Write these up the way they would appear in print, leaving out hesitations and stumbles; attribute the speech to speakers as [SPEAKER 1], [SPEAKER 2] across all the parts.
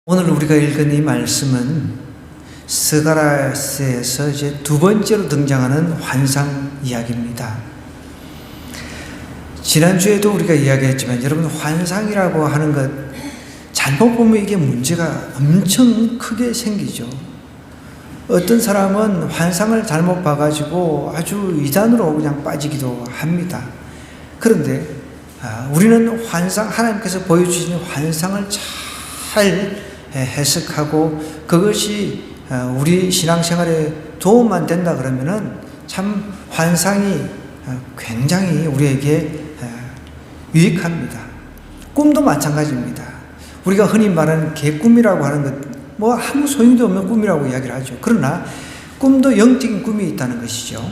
[SPEAKER 1] 오늘 우리가 읽은 이 말씀은 스가랴서에서 이제 두 번째로 등장하는 환상 이야기입니다. 지난주에도 우리가 이야기했지만 여러분, 환상이라고 하는 것 잘못 보면 이게 문제가 엄청 크게 생기죠. 어떤 사람은 환상을 잘못 봐가지고 아주 이단으로 그냥 빠지기도 합니다. 그런데 우리는 하나님께서 보여주시는 환상을 잘 해석하고 그것이 우리 신앙생활에 도움만 된다 그러면은 참 환상이 굉장히 우리에게 유익합니다. 꿈도 마찬가지입니다. 우리가 흔히 말하는 개꿈이라고 하는 것, 뭐 아무 소용도 없는 꿈이라고 이야기를 하죠. 그러나 꿈도 영적인 꿈이 있다는 것이죠.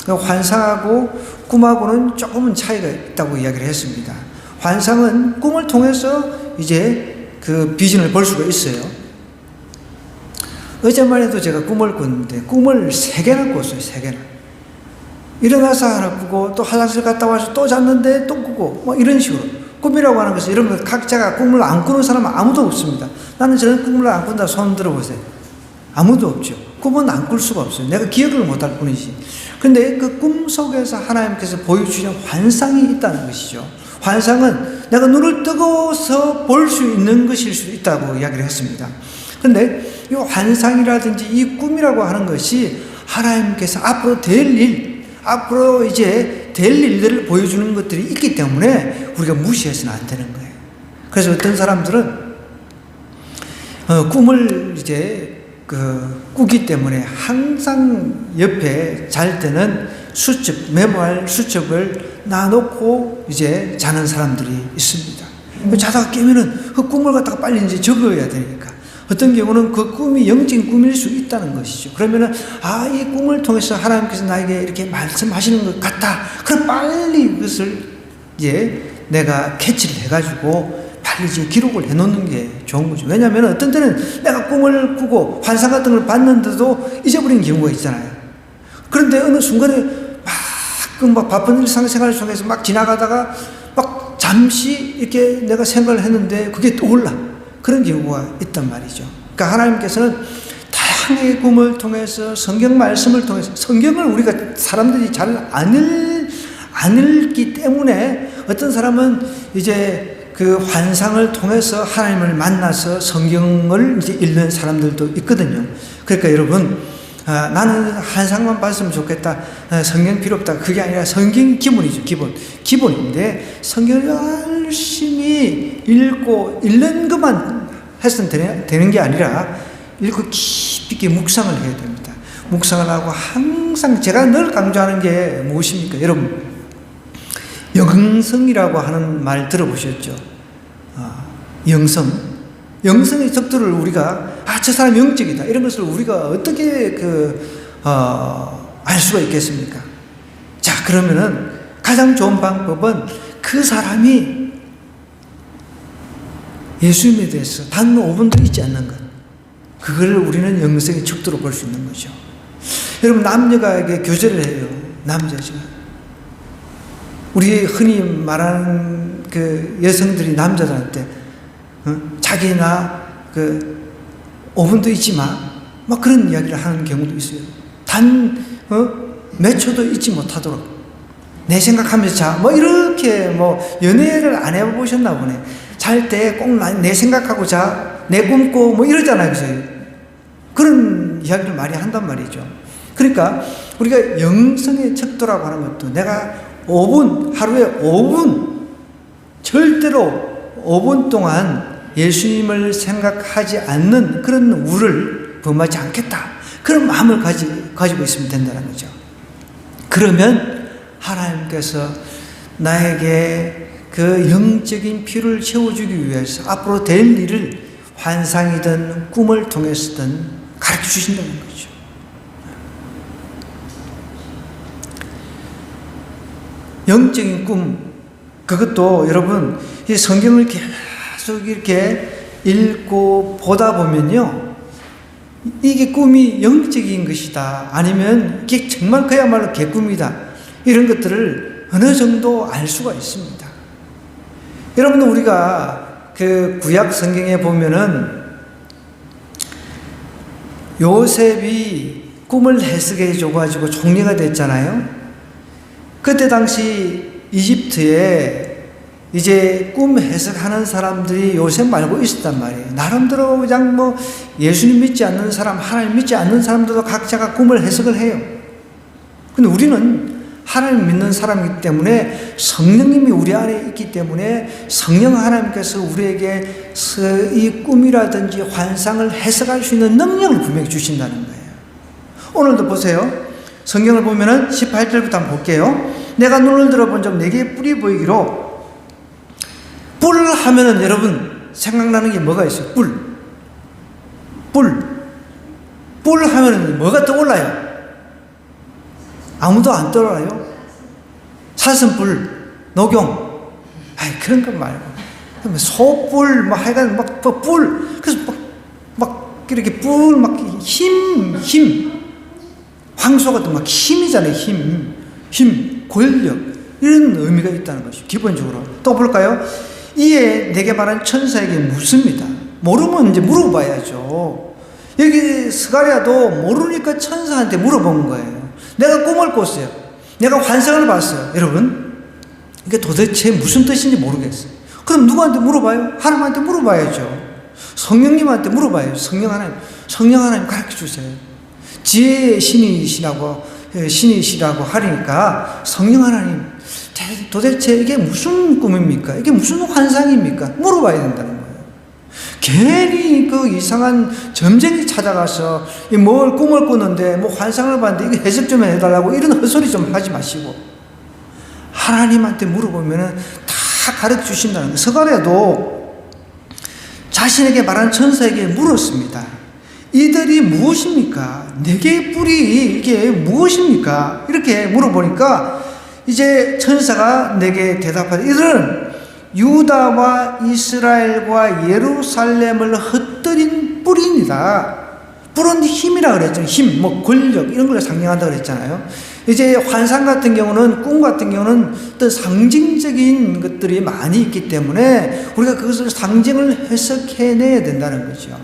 [SPEAKER 1] 환상하고 꿈하고는 조금은 차이가 있다고 이야기를 했습니다. 환상은 꿈을 통해서 이제 그 비전을 볼 수가 있어요. 어제만 해도 제가 꿈을 꿨는데 꿈을 3개나 꿨어요. 3개나. 일어나서 하나 꾸고 또 화장실 갔다 와서 또 잤는데 또 꾸고 뭐 이런 식으로. 꿈이라고 하는 것은 여러분 각자가 꿈을 안 꾸는 사람은 아무도 없습니다. 나는 저는 꿈을 안 꾼다 손 들어보세요. 아무도 없죠. 꿈은 안 꿀 수가 없어요. 내가 기억을 못할 뿐이지. 그런데 그 꿈 속에서 하나님께서 보여주시는 환상이 있다는 것이죠. 환상은 내가 눈을 뜨고서 볼 수 있는 것일 수도 있다고 이야기를 했습니다. 그런데 이 환상이라든지 이 꿈이라고 하는 것이 하나님께서 앞으로 될 일, 앞으로 이제 될 일들을 보여주는 것들이 있기 때문에 우리가 무시해서는 안 되는 거예요. 그래서 어떤 사람들은 꿈을 이제 꾸기 때문에 항상 옆에 잘 때는 메모할 수첩을 놔놓고 이제 자는 사람들이 있습니다. 자다가 깨면은 그 꿈을 갖다가 빨리 이제 적어야 되니까. 어떤 경우는 그 꿈이 영적인 꿈일 수 있다는 것이죠. 그러면은, 이 꿈을 통해서 하나님께서 나에게 이렇게 말씀하시는 것 같다. 그럼 빨리 그것을 이제 내가 캐치를 해가지고 빨리 이제 기록을 해놓는 게 좋은 거죠. 왜냐하면 어떤 때는 내가 꿈을 꾸고 환상 같은 걸 봤는데도 잊어버린 경우가 있잖아요. 그런데 어느 순간에 막 바쁜 일상생활 속에서 막 지나가다가 막 잠시 이렇게 내가 생각을 했는데 그게 떠올라. 그런 경우가 있단 말이죠. 그러니까 하나님께서는 다양하게 꿈을 통해서 성경 말씀을 통해서 성경을 우리가 사람들이 잘 안 읽기 때문에 어떤 사람은 이제 그 환상을 통해서 하나님을 만나서 성경을 이제 읽는 사람들도 있거든요. 그러니까 여러분, 나는 환상만 봤으면 좋겠다. 성경 필요 없다. 그게 아니라 성경이 기본이죠. 기본인데 성경을 열심히 읽고 읽는 것만 했으면 되는 게 아니라 읽고 깊이 있게 묵상을 해야 됩니다. 묵상을 하고 항상 제가 늘 강조하는 게 무엇입니까? 여러분, 영성이라고 하는 말 들어보셨죠? 영성의 속도를 우리가 저 사람 영적이다 이런 것을 우리가 어떻게 알 수가 있겠습니까? 자, 그러면은 가장 좋은 방법은 그 사람이 예수님에 대해서 단 5분도 잊지 않는 것, 그걸 우리는 영성의 척도로 볼 수 있는 거죠. 여러분, 남녀가 교제를 해요. 남자죠. 우리 흔히 말하는 그 여성들이 남자들한테 자기나 5분도 잊지 마. 막 그런 이야기를 하는 경우도 있어요. 몇 초도 잊지 못하도록. 내 생각하면서 자. 뭐 이렇게 연애를 안 해보셨나 보네. 잘 때 꼭 내 생각하고 자. 내 꿈꿔. 뭐 이러잖아요. 그래서 그런 이야기를 많이 한단 말이죠. 그러니까 우리가 영성의 척도라고 하는 것도 내가 하루에 5분, 절대로 5분 동안 예수님을 생각하지 않는 그런 우를 범하지 않겠다. 그런 마음을 가지고 있으면 된다는 거죠. 그러면 하나님께서 나에게 그 영적인 필요를 채워주기 위해서 앞으로 될 일을 환상이든 꿈을 통해서든 가르쳐 주신다는 거죠. 영적인 꿈, 그것도 여러분, 이 성경을 계속 이렇게 읽고 보다 보면요, 이게 꿈이 영적인 것이다, 아니면 이게 정말 그야말로 개꿈이다, 이런 것들을 어느 정도 알 수가 있습니다. 여러분, 우리가 그 구약 성경에 보면은 요셉이 꿈을 해석해 줘가지고 총리가 됐잖아요. 그때 당시 이집트에 이제 꿈 해석하는 사람들이 요셉 말고 있었단 말이에요. 나름대로 그냥 뭐 예수님 믿지 않는 사람, 하나님 믿지 않는 사람들도 각자가 꿈을 해석을 해요. 근데 우리는 하나님 믿는 사람이기 때문에 성령님이 우리 안에 있기 때문에 성령 하나님께서 우리에게 이 꿈이라든지 환상을 해석할 수 있는 능력을 분명히 주신다는 거예요. 오늘도 보세요. 성경을 보면은 18절부터 한번 볼게요. 내가 눈을 들어본 적 네개의 뿔이 보이기로. 뿔 하면은 여러분 생각나는 게 뭐가 있어요? 뿔 하면은 뭐가 떠올라요? 아무도 안 떠올라요? 사슴뿔, 녹용, 그런 것 말고 소뿔, 막 하여간 막 뿔, 그래서 막 이렇게 뿔, 막 힘, 황소 같은 막 힘이잖아요. 힘, 권력, 이런 의미가 있다는 것이죠. 기본적으로. 또 볼까요? 이에 내게 말한 천사에게 묻습니다. 모르면 이제 물어봐야죠. 여기 스가랴도 모르니까 천사한테 물어본 거예요. 내가 꿈을 꿨어요. 내가 환상을 봤어요. 여러분, 이게 도대체 무슨 뜻인지 모르겠어요. 그럼 누구한테 물어봐요? 하나님한테 물어봐야죠. 성령님한테 물어봐요. 성령 하나님 가르쳐 주세요. 지혜의 신이시라고 하니까 성령 하나님, 도대체 이게 무슨 꿈입니까? 이게 무슨 환상입니까? 물어봐야 된다는 거예요. 괜히 그 이상한 점쟁이 찾아가서 뭘 꿈을 꾸는데 뭐 환상을 봤는데 이거 해석 좀 해달라고 이런 헛소리 좀 하지 마시고 하나님한테 물어보면 다 가르쳐 주신다는 거예요. 스가랴도 자신에게 말한 천사에게 물었습니다. 이들이 무엇입니까? 네 개의 뿔이 이게 무엇입니까? 이렇게 물어보니까 이제 천사가 내게 대답하되 이들은 유다와 이스라엘과 예루살렘을 흩뜨린 뿔입니다. 뿔은 힘이라 그랬잖아요. 힘, 뭐 권력 이런 걸 상징한다 그랬잖아요. 이제 환상 같은 경우는, 꿈 같은 경우는 어떤 상징적인 것들이 많이 있기 때문에 우리가 그것을 상징을 해석해내야 된다는 거죠.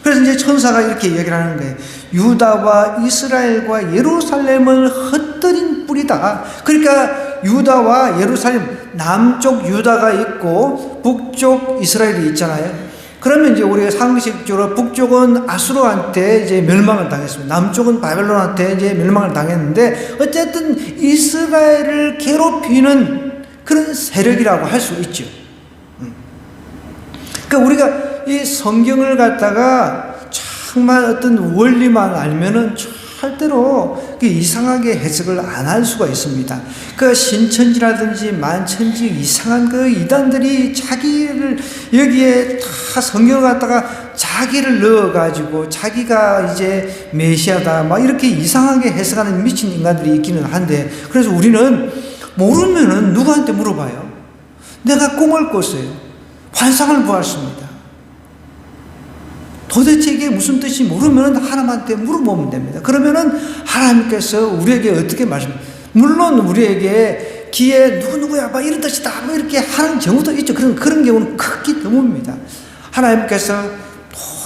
[SPEAKER 1] 그래서 이제 천사가 이렇게 얘기를 하는 거예요. 유다와 이스라엘과 예루살렘을 흩뜨린 뿔이다. 그러니까 유다와 예루살렘, 남쪽 유다가 있고 북쪽 이스라엘이 있잖아요. 그러면 이제 우리가 상식적으로 북쪽은 아수르한테 이제 멸망을 당했습니다. 남쪽은 바벨론한테 이제 멸망을 당했는데 어쨌든 이스라엘을 괴롭히는 그런 세력이라고 할 수 있죠. 그러니까 우리가 이 성경을 갖다가 정말 어떤 원리만 알면은 절대로 이상하게 해석을 안 할 수가 있습니다. 그 신천지라든지 만천지 이상한 그 이단들이 자기를 여기에 다 성경을 갖다가 자기를 넣어가지고 자기가 이제 메시아다 막 이렇게 이상하게 해석하는 미친 인간들이 있기는 한데, 그래서 우리는 모르면은 누구한테 물어봐요? 내가 꿈을 꿨어요. 환상을 보았습니다. 도대체 이게 무슨 뜻이 모르면 하나님한테 물어보면 됩니다. 그러면은 하나님께서 우리에게 어떻게 물론 우리에게 귀에 누구누구야 막 이런 뜻이다 뭐 이렇게 하는 경우도 있죠. 그런 경우는 극히 드뭅니다. 하나님께서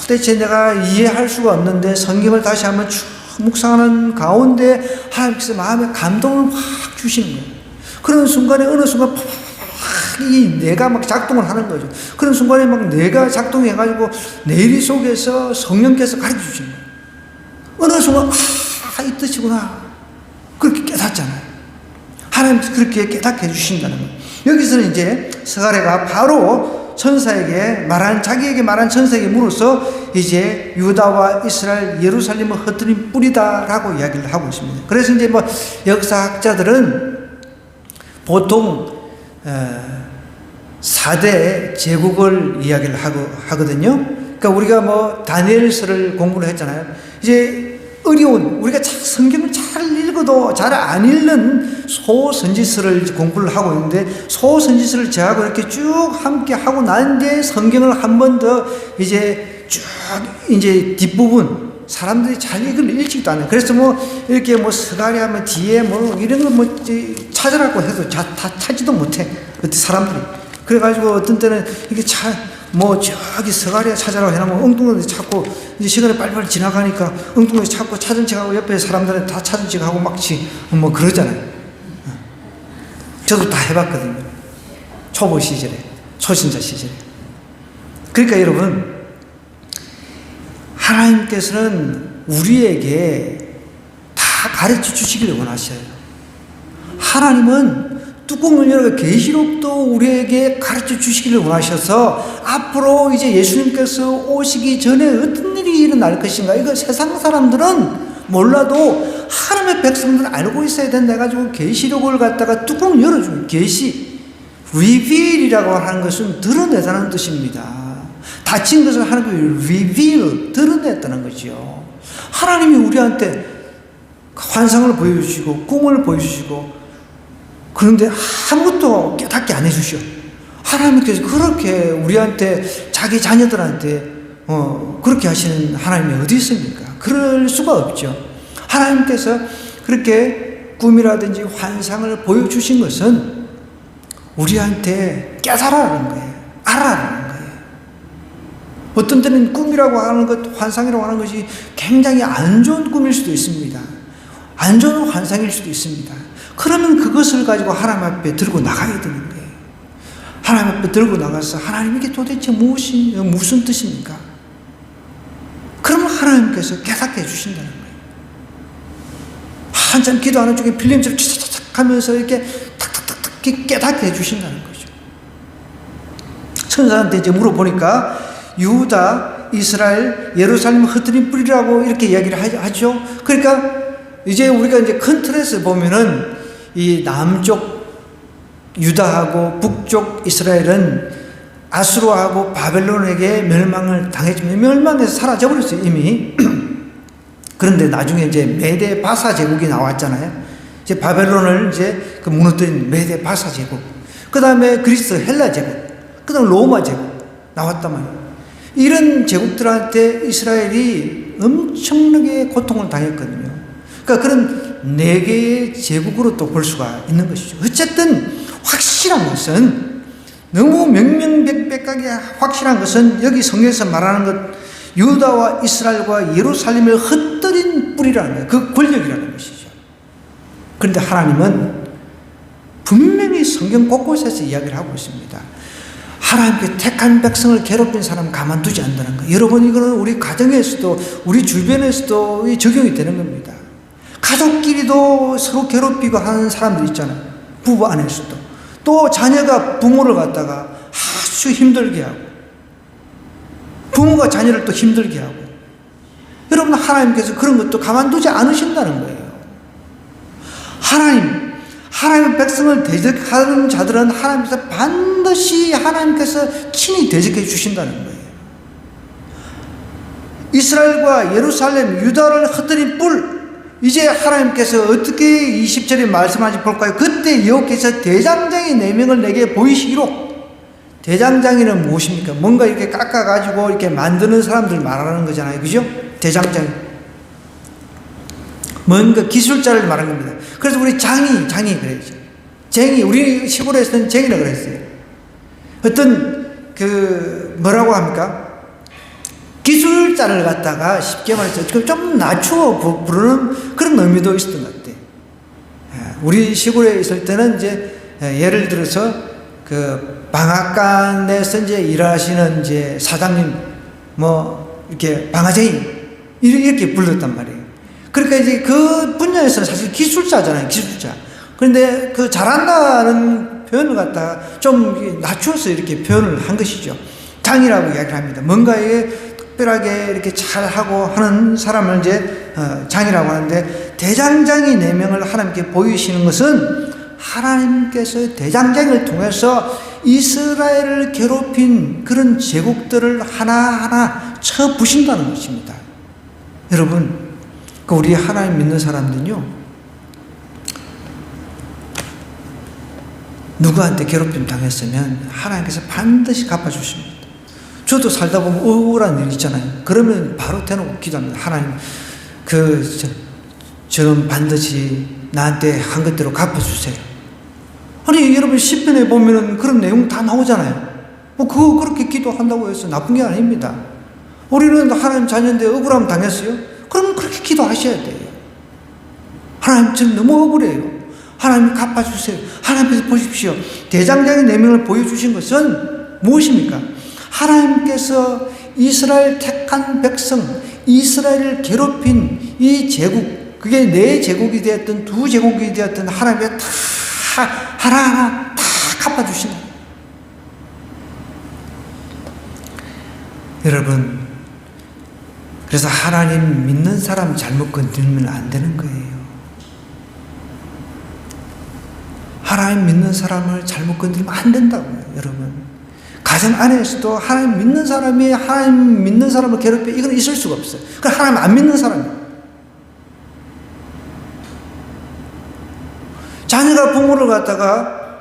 [SPEAKER 1] 도대체 내가 이해할 수가 없는데 성경을 다시 한번 쭉 묵상하는 가운데 하나님께서 마음에 감동을 확 주시는 거예요. 그런 순간에 어느 순간 이 뇌가 막 작동을 하는 거죠. 그런 순간에 막 뇌가 작동해가지고 뇌리 속에서 성령께서 가르쳐 주시는 거예요. 어느 순간 이 뜻이구나 그렇게 깨닫잖아요. 하나님께서 그렇게 깨닫게 해주신다는 거예요. 여기서는 이제 스가랴가 바로 천사에게 자기에게 말한 천사에게 물어서 이제 유다와 이스라엘 예루살렘을 흩뜨린 뿔이다라고 이야기를 하고 있습니다. 그래서 이제 뭐 역사학자들은 보통 4대 제국을 이야기를 하거든요. 그러니까 우리가 뭐 다니엘서를 공부를 했잖아요. 이제 어려운, 우리가 성경을 잘 읽어도 잘 안 읽는 소선지서를 공부를 하고 있는데, 소선지서를 저하고 이렇게 쭉 함께 하고 난 뒤에 성경을 한 번 더 이제 쭉 이제 뒷부분 사람들이 잘 읽지도 않아요. 그래서 뭐 이렇게 뭐 스가랴 뭐 뒤에 뭐 이런 거 뭐 찾으라고 해도 다 찾지도 못해. 어떤 사람들이. 그래가지고 어떤 때는 이게 뭐 저기 서가리아 찾아라고 해놓으면 엉뚱한 데 찾고 이제 시간이 빨리빨리 지나가니까 엉뚱한 데 찾고 찾은 척하고 옆에 사람들은 다 찾은 척하고 뭐 그러잖아요. 저도 다 해봤거든요. 초보 시절에, 초신자 시절에. 그러니까 여러분, 하나님께서는 우리에게 다 가르쳐 주시기를 원하셔요. 하나님은 뚜껑을 열어 계시록도 우리에게 가르쳐 주시기를 원하셔서 앞으로 이제 예수님께서 오시기 전에 어떤 일이 일어날 것인가, 이거 세상 사람들은 몰라도 하나님의 백성들은 알고 있어야 된다 해가지고 계시록을 갖다가 뚜껑을 열어주고, 계시, reveal이라고 하는 것은 드러내다는 뜻입니다. 닫힌 것을 하나님이 reveal, 드러냈다는 거죠. 하나님이 우리한테 환상을 보여주시고 꿈을 보여주시고, 그런데 아무것도 깨닫게 안 해주셔. 하나님께서 그렇게 우리한테, 자기 자녀들한테 그렇게 하시는 하나님이 어디 있습니까? 그럴 수가 없죠. 하나님께서 그렇게 꿈이라든지 환상을 보여주신 것은 우리한테 깨달으라는 거예요. 알아라는 거예요. 어떤 때는 꿈이라고 하는 것, 환상이라고 하는 것이 굉장히 안 좋은 꿈일 수도 있습니다. 안 좋은 환상일 수도 있습니다. 그러면 그것을 가지고 하나님 앞에 들고 나가야 되는 거예요. 하나님 앞에 들고 나가서 하나님 이게 도대체 무슨 뜻입니까? 그러면 하나님께서 깨닫게 해주신다는 거예요. 한참 기도하는 중에 필름처럼 착착착 하면서 이렇게 탁탁탁탁 깨닫게 해주신다는 거죠. 천사한테 이제 물어보니까 유다, 이스라엘, 예루살렘 흩어진 뿌리라고 이렇게 이야기를 하죠. 그러니까 이제 우리가 이제 큰 틀에서 보면은 이 남쪽 유다하고 북쪽 이스라엘은 아수르하고 바벨론에게 멸망을 당했지만 멸망해서 사라져버렸어요, 이미. 그런데 나중에 이제 메데 바사 제국이 나왔잖아요. 이제 바벨론을 이제 그 무너뜨린 메데 바사 제국. 그 다음에 그리스 헬라 제국. 그 다음에 로마 제국 나왔단 말이에요. 이런 제국들한테 이스라엘이 엄청나게 고통을 당했거든요. 그러니까 그런 네 개의 제국으로 또 볼 수가 있는 것이죠. 어쨌든 확실한 것은, 너무 명명백백하게 확실한 것은 여기 성경에서 말하는 것, 유다와 이스라엘과 예루살렘을 흩뜨린 뿌리라는 거예요. 그 권력이라는 것이죠. 그런데 하나님은 분명히 성경 곳곳에서 이야기를 하고 있습니다. 하나님께 택한 백성을 괴롭힌 사람 가만두지 않는다는 거예요. 여러분, 이거는 우리 가정에서도 우리 주변에서도 적용이 되는 겁니다. 가족끼리도 서로 괴롭히고 하는 사람들 있잖아요. 부부 안에서도. 또 자녀가 부모를 갖다가 아주 힘들게 하고, 부모가 자녀를 또 힘들게 하고. 여러분, 하나님께서 그런 것도 가만두지 않으신다는 거예요. 하나님의 백성을 대적하는 자들은 하나님께서 반드시 하나님께서 친히 대적해 주신다는 거예요. 이스라엘과 예루살렘, 유다를 흩뜨린 뿔, 이제 하나님께서 어떻게 20절에 말씀하신지 볼까요? 그때 여호와께서 대장장이 4명을 내게 보이시기로. 대장장이는 무엇입니까? 뭔가 이렇게 깎아가지고 이렇게 만드는 사람들 말하는 거잖아요. 그죠? 대장장이. 뭔가 기술자를 말하는 겁니다. 그래서 우리 장이 그랬죠. 쟁이, 우리 시골에서는 쟁이라고 그랬어요. 어떤, 뭐라고 합니까? 기술자를 갖다가 쉽게 말해서 좀 낮추어 부르는 그런 의미도 있었던 것 같아요. 우리 시골에 있을 때는 이제 예를 들어서 그 방앗간에서 이제 일하시는 이제 사장님, 뭐 이렇게 방아쟁이 이렇게 불렀단 말이에요. 그러니까 이제 그 분야에서는 사실 기술자잖아요, 기술자. 그런데 그 잘한다는 표현을 갖다가 좀 낮추어서 이렇게 표현을 한 것이죠. 장이라고 이야기를 합니다. 뭔가에 특별하게 이렇게 잘하고 하는 사람을 이제 장이라고 하는데, 대장장이 4명을 하나님께 보이시는 것은 하나님께서 대장장이를 통해서 이스라엘을 괴롭힌 그런 제국들을 하나하나 쳐 부신다는 것입니다. 여러분, 우리 하나님 믿는 사람들은요, 누구한테 괴롭힘 당했으면 하나님께서 반드시 갚아주십니다. 저도 살다 보면 억울한 일 있잖아요. 그러면 바로 대놓고 기도합니다. 하나님, 저는 반드시 나한테 한 것대로 갚아주세요. 아니, 여러분, 시편에 보면은 그런 내용 다 나오잖아요. 그거 그렇게 기도한다고 해서 나쁜 게 아닙니다. 우리는 하나님 자녀인데 억울함 당했어요? 그러면 그렇게 기도하셔야 돼요. 하나님 지금 너무 억울해요. 하나님 갚아주세요. 하나님께서 보십시오. 대장장의 내명을 보여주신 것은 무엇입니까? 하나님께서 이스라엘 택한 백성, 이스라엘을 괴롭힌 이 제국, 그게 네 제국이 되었던 두 제국이 되었던 하나님이 다 하나하나 다 갚아주신다. 여러분, 그래서 하나님 믿는 사람 잘못 건드리면 안 되는 거예요. 하나님 믿는 사람을 잘못 건드리면 안 된다고요, 여러분. 가정 안에서도 하나님 믿는 사람이 하나님 믿는 사람을 괴롭혀, 이건 있을 수가 없어요. 그럼 하나님 안 믿는 사람이에요. 자녀가 부모를 갖다가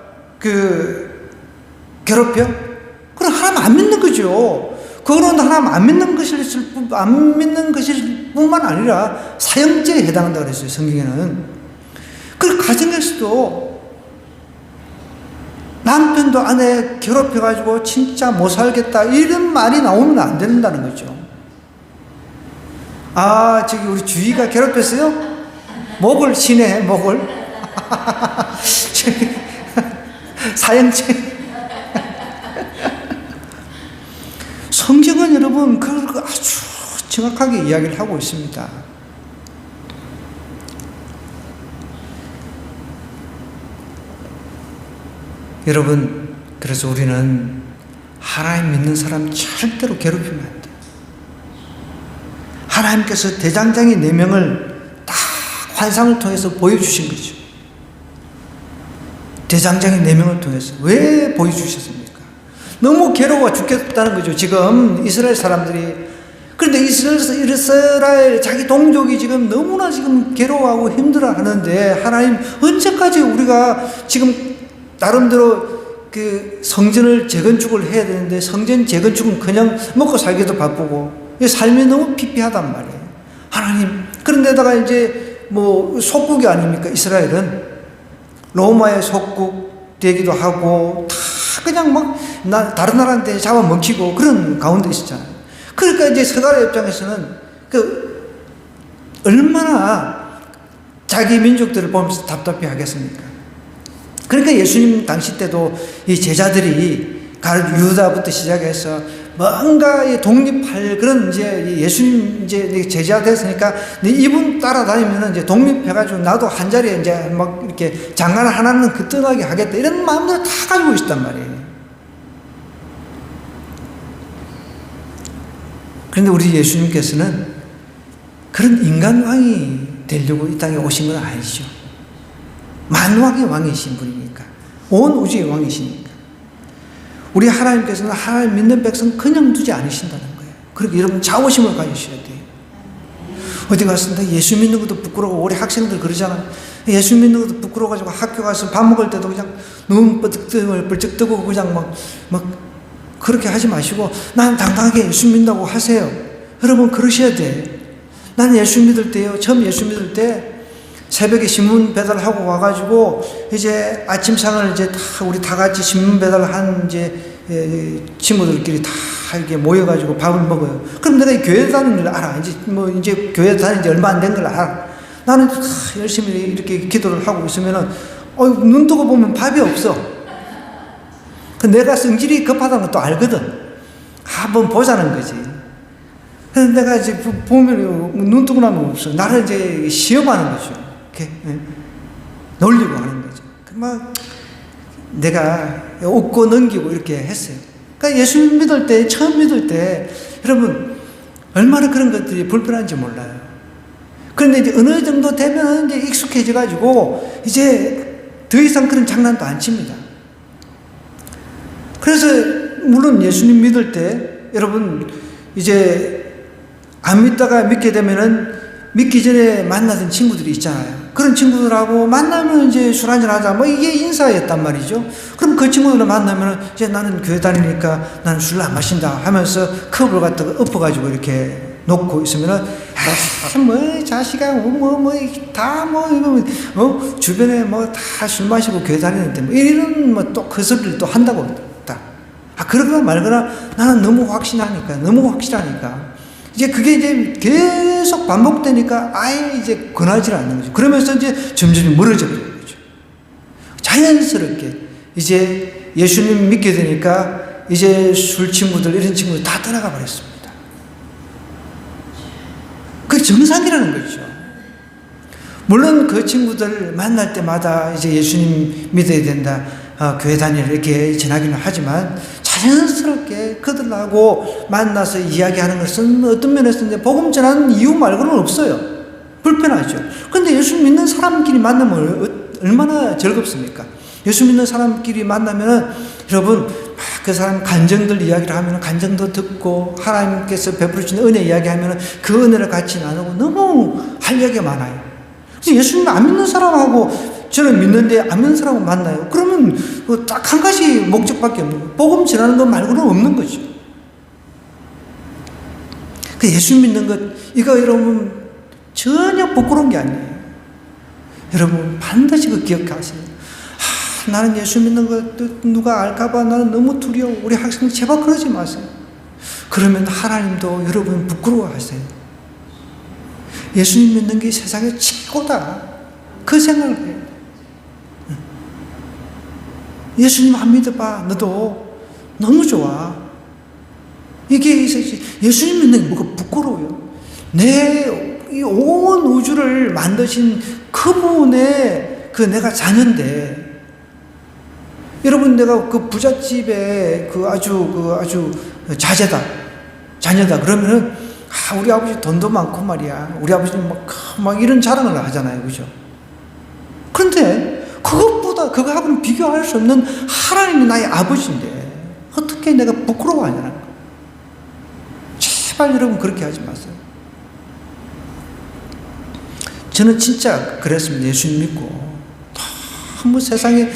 [SPEAKER 1] 괴롭혀? 그럼 하나님 안 믿는 거죠. 그거는 하나님 안 믿는 것일 뿐만 아니라 사형죄에 해당한다고 그랬어요, 성경에는. 그리고 가정에서도 남편도 아내 괴롭혀가지고 진짜 못 살겠다 이런 말이 나오면 안 된다는 거죠. 저기 우리 주희가 괴롭혔어요? 목을 치네, 목을. 사형죄. 성경은 여러분 그걸 아주 정확하게 이야기를 하고 있습니다. 여러분, 그래서 우리는 하나님 믿는 사람 절대로 괴롭히면 안 돼요. 하나님께서 대장장의 내명을 다 환상을 통해서 보여주신 거죠. 대장장의 내명을 통해서 왜 보여주셨습니까? 너무 괴로워 죽겠다는 거죠, 지금 이스라엘 사람들이. 그런데 이스라엘 자기 동족이 지금 너무나 지금 괴로워하고 힘들어 하는데, 하나님 언제까지 우리가 지금 나름대로 성전을 재건축을 해야 되는데, 성전 재건축은 그냥 먹고 살기도 바쁘고 삶이 너무 피폐하단 말이에요. 하나님, 그런데다가 이제 속국이 아닙니까? 이스라엘은 로마의 속국 되기도 하고 다 그냥 다른 나라한테 잡아먹히고 그런 가운데 있었잖아요. 그러니까 이제 서가랴 입장에서는 얼마나 자기 민족들을 보면서 답답해 하겠습니까? 그러니까 예수님 당시 때도 이 제자들이 유다부터 시작해서 뭔가 독립할 그런 이제 예수님 이제 제자 됐으니까 이분 따라다니면 이제 독립해가지고 나도 한 자리에 이제 막 이렇게 장관 하나는 뜨하게 하겠다 이런 마음들을 다 가지고 있었단 말이에요. 그런데 우리 예수님께서는 그런 인간왕이 되려고 이 땅에 오신 건 아니죠. 만왕의 왕이신 분이니까. 온 우주의 왕이시니까. 우리 하나님께서는 하나님 믿는 백성 그냥 두지 않으신다는 거예요. 그러니까 여러분 자부심을 가지셔야 돼요. 어디 가서 나 예수 믿는 것도 부끄러워. 우리 학생들 그러잖아. 예수 믿는 것도 부끄러워가지고 학교 가서 밥 먹을 때도 그냥 눈 벌쩍 뜨고 그냥 막 그렇게 하지 마시고 난 당당하게 예수 믿는다고 하세요. 여러분 그러셔야 돼. 난 예수 믿을 때요. 처음 예수 믿을 때 새벽에 신문 배달하고 와가지고 이제 아침상을 이제 우리 다 같이 신문 배달한 이제 친구들끼리 다 이렇게 모여가지고 밥을 먹어요. 그럼 내가 교회 다니는 걸 알아. 이제 교회 다닌 지 얼마 안 된 걸 알아. 나는 다 열심히 이렇게 기도를 하고 있으면은 눈 뜨고 보면 밥이 없어. 내가 성질이 급하다는 것도 알거든. 한번 보자는 거지. 그래서 내가 이제 보면 눈 뜨고 나면 없어. 나를 이제 시험하는 거죠. 이렇게 놀리고 하는 거죠. 막 내가 웃고 넘기고 이렇게 했어요. 그러니까 예수 믿을 때, 처음 믿을 때 여러분 얼마나 그런 것들이 불편한지 몰라요. 그런데 이제 어느 정도 되면 이제 익숙해져 가지고 이제 더 이상 그런 장난도 안 칩니다. 그래서 물론 예수님 믿을 때 여러분 이제 안 믿다가 믿게 되면은 믿기 전에 만나던 친구들이 있잖아요. 그런 친구들하고 만나면 이제 술 한잔 하자. 이게 인사였단 말이죠. 그럼 그 친구들을 만나면 이제 나는 교회 다니니까 나는 술을 안 마신다 하면서 컵을 갖다가 엎어가지고 이렇게 놓고 있으면은 자식아 주변에 다 술 마시고 교회 다니는데 이런 또 그 소리를 또 한다고. 그러거나 말거나 나는 너무 확실하니까. 이제 그게 이제 계속 반복되니까 아예 이제 권하지 않는 거죠. 그러면서 이제 점점 멀어져 버리는 거죠. 자연스럽게 이제 예수님 믿게 되니까 이제 술 친구들, 이런 친구들 다 떠나가 버렸습니다. 그게 정상이라는 거죠. 물론 그 친구들 만날 때마다 이제 예수님 믿어야 된다, 교회 다니라 이렇게 전하기는 하지만 자연스럽게 그들하고 만나서 이야기하는 것은 어떤 면에서 이제 복음 전하는 이유 말고는 없어요. 불편하죠. 그런데 예수 믿는 사람끼리 만나면 얼마나 즐겁습니까? 예수 믿는 사람끼리 만나면은 여러분 그 사람 간증들 이야기를 하면 간증도 듣고 하나님께서 베풀어 주신 은혜 이야기하면 그 은혜를 같이 나누고 너무 할 얘기가 많아요. 그래서 예수님 안 믿는 사람하고 저는 믿는데 안 믿는 사람하고 만나요. 그러면 딱 한 가지 목적밖에 없는 거예요. 복음 전하는 것 말고는 없는 거죠. 그 예수 믿는 것 이거 여러분 전혀 부끄러운 게 아니에요. 여러분 반드시 그 기억하세요. 나는 예수 믿는 것 누가 알까봐 나는 너무 두려워. 우리 학생 제발 그러지 마세요. 그러면 하나님도 여러분 부끄러워하세요. 예수님 믿는 게 세상에 최고다. 그 생각을 해요. 예수님 안 믿어봐. 너도 너무 좋아. 이게 예수님 믿는 게 뭐가 부끄러워요. 내 온 우주를 만드신 그분의 내가 자녀인데, 여러분 내가 그 부잣집에 아주 자녀다 그러면은 우리 아버지 돈도 많고 말이야. 우리 아버지는 막 이런 자랑을 하잖아요. 그죠? 그런데 그거하고는 비교할 수 없는 하나님이 나의 아버지인데 어떻게 내가 부끄러워하냐는 거예요. 제발 여러분 그렇게 하지 마세요. 저는 진짜 그랬습니다. 예수님 믿고 너무 세상에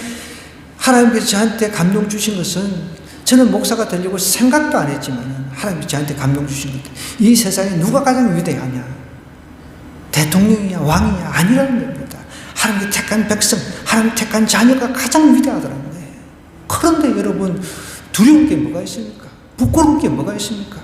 [SPEAKER 1] 하나님께서 저한테 감동 주신 것은, 저는 목사가 되려고 생각도 안 했지만 하나님께서 저한테 감동 주신 것, 이 세상에 누가 가장 위대하냐, 대통령이냐 왕이냐 아니라는 겁니다. 하나님께 택한 백성, 하나님 택한 자녀가 가장 위대하더라는 거예요. 그런데 여러분 두려울 게 뭐가 있습니까? 부끄러울 게 뭐가 있습니까?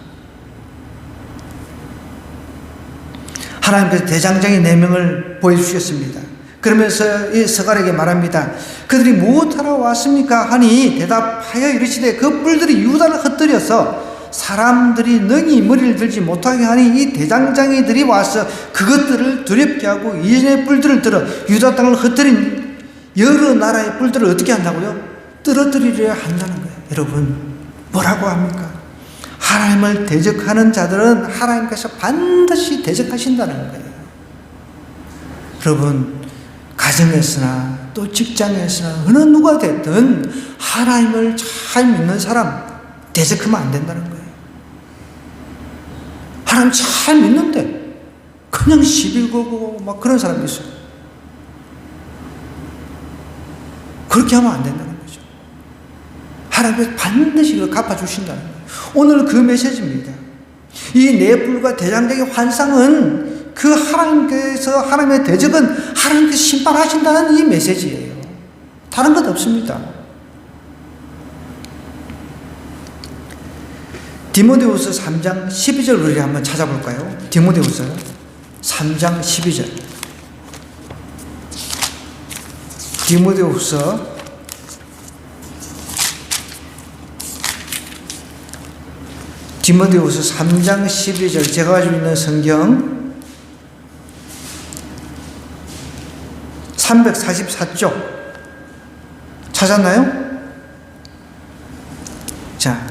[SPEAKER 1] 하나님께서 대장장이 4명을 보여주셨습니다. 그러면서 이 서갈에게 말합니다. 그들이 무엇하러 왔습니까? 하니 대답하여 이르시되 그 뿔들이 유다를 흩뜨려서 사람들이 능히 머리를 들지 못하게 하니 이 대장장이들이 와서 그것들을 두렵게 하고 이전의 뿔들을 들어 유다 땅을 흩뜨린 여러 나라의 뿔들을 어떻게 한다고요? 떨어뜨리려 한다는 거예요. 여러분 뭐라고 합니까? 하나님을 대적하는 자들은 하나님께서 반드시 대적하신다는 거예요. 여러분 가정에서나 또 직장에서나 어느 누가 됐든 하나님을 잘 믿는 사람 대적하면 안 된다는 거예요. 하나님 잘 믿는데 그냥 시비 걸고 막 그런 사람이 있어요. 그렇게 하면 안 된다는 거죠. 하나님께서 반드시 그걸 갚아주신다는 거예요. 오늘 그 메시지입니다. 이 네 뿔과 대장장의 환상은 그 하나님께서, 하나님의 대적은 하나님께서 심판하신다는 이 메시지예요. 다른 것 없습니다. 디모데후서 3장 12절 우리 한번 찾아볼까요? 디모데후서 3장 12절. 디모데후서 3장 12절. 제가 가지고 있는 성경 344쪽 찾았나요? 자,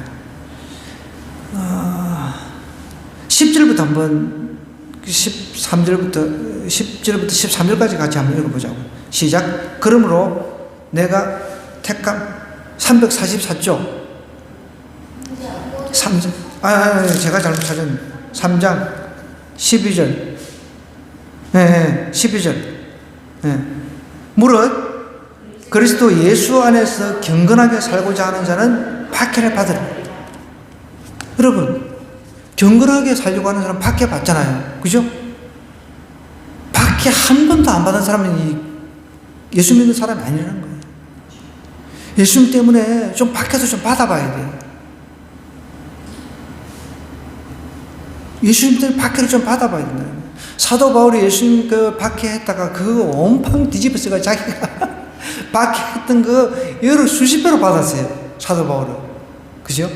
[SPEAKER 1] 10절부터 한번 10절부터 13절까지 같이 한번 읽어보자고. 시작. 그러므로 내가 택한 344쪽 3절. 제가 잘못 찾았네. 3장 12절. 12절. 무릇 그리스도 예수 안에서 경건하게 살고자 하는 자는 박해를 받으라. 여러분, 경건하게 살려고 하는 사람 박해 받잖아요. 그죠? 박해 한 번도 안 받은 사람은 예수 믿는 사람이 아니라는 거예요. 예수님 때문에 좀 박해도 좀 받아봐야 돼요. 예수님들 박해를 좀 받아봐야 된다. 사도 바울이 예수님 그 박해했다가 그 온팡 뒤집어서가 자기가 박해했던 그 여러 수십 배로 받았어요. 사도 바울은. 그죠?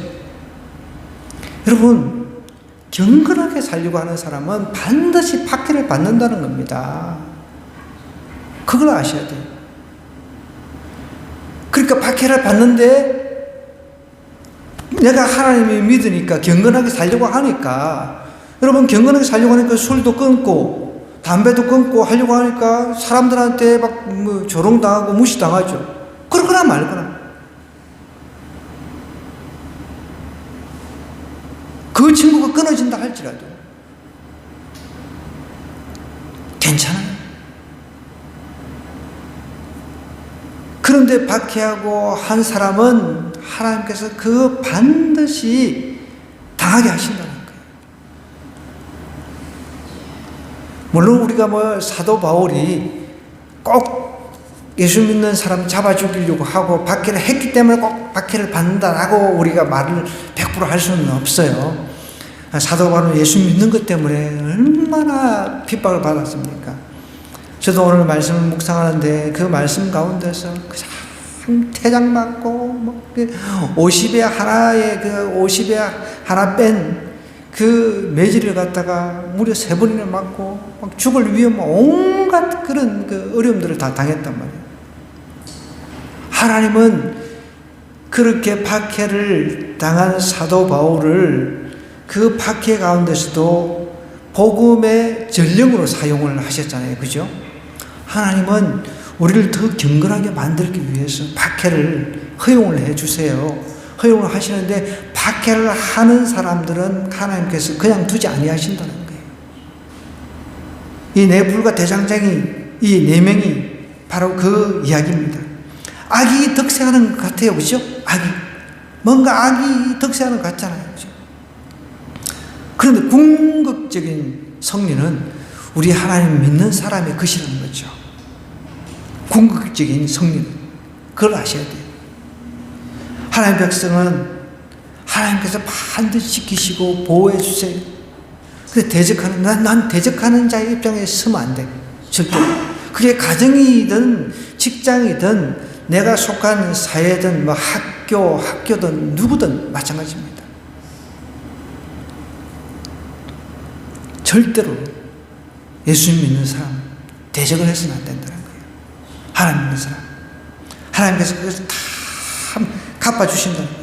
[SPEAKER 1] 여러분, 경건하게 살려고 하는 사람은 반드시 박해를 받는다는 겁니다. 그걸 아셔야 돼요. 그러니까 박해를 받는데 내가 하나님을 믿으니까 경건하게 살려고 하니까, 여러분 경건하게 살려고 하니까 술도 끊고 담배도 끊고 하려고 하니까 사람들한테 막 뭐 조롱당하고 무시당하죠. 그러거나 말거나. 그 친구가 끊어진다 할지라도 괜찮아요. 그런데 박해하고 한 사람은 하나님께서 그 반드시 당하게 하신다는 거예요. 물론 우리가 뭐 사도 바울이 꼭 예수 믿는 사람 잡아 죽이려고 하고 박해를 했기 때문에 꼭 박해를 받는다라고 우리가 말을 100% 할 수는 없어요. 사도 바울은 예수 믿는 것 때문에 얼마나 핍박을 받았습니까? 저도 오늘 말씀을 묵상하는데 그 말씀 가운데서 그냥 태장 맞고 50에 하나에 그 50에 하나 뺀 그 매질을 갖다가 무려 3번이나 맞고 막 죽을 위험 온갖 그런 그 어려움들을 다 당했단 말이에요. 하나님은 그렇게 박해를 당한 사도 바울을 그 박해 가운데서도 복음의 전령으로 사용을 하셨잖아요. 그죠? 하나님은 우리를 더 경건하게 만들기 위해서 박해를 허용을 해주세요. 허용을 하시는데 박해를 하는 사람들은 하나님께서 그냥 두지 아니하신다는 거예요. 이 네 불과 대장장이, 이 4명이 바로 그 이야기입니다. 악이 득세하는 것 같아요. 그죠? 뭔가 악이 득세하는 것 같잖아요. 그죠? 그런데 궁극적인 승리는 우리 하나님 믿는 사람의 것이라는 거죠. 궁극적인 승리는. 그걸 아셔야 돼요. 하나님 백성은 하나님께서 반드시 지키시고 보호해 주세요. 근데 대적하는, 난 대적하는 자의 입장에 서면 안 돼. 절대. 그게 가정이든 직장이든 내가 속한 사회든 뭐 학교든 누구든 마찬가지입니다. 절대로 예수 믿는 사람 대적을 해서는 안 된다는 거예요. 하나님 믿는 사람. 하나님께서 그것을 다 갚아주신다는 거예요.